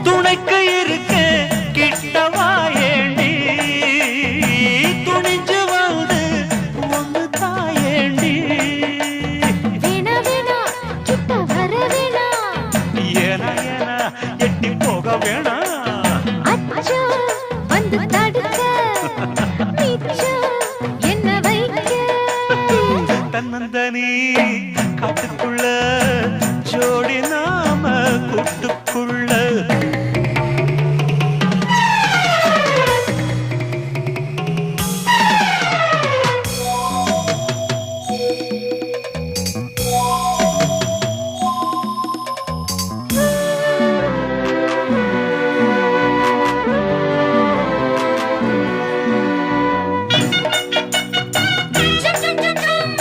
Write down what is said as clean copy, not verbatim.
துணைக்கு இருக்க கிட்டவா ஏண்டி துணிஞ்சு வந்து ஒன்று தாயேண்டி ஏனா ஏனா எட்டி போக வேணா தன்னந்தனி காட்டுக்குள்ள ஜோடி நாம கூட்டு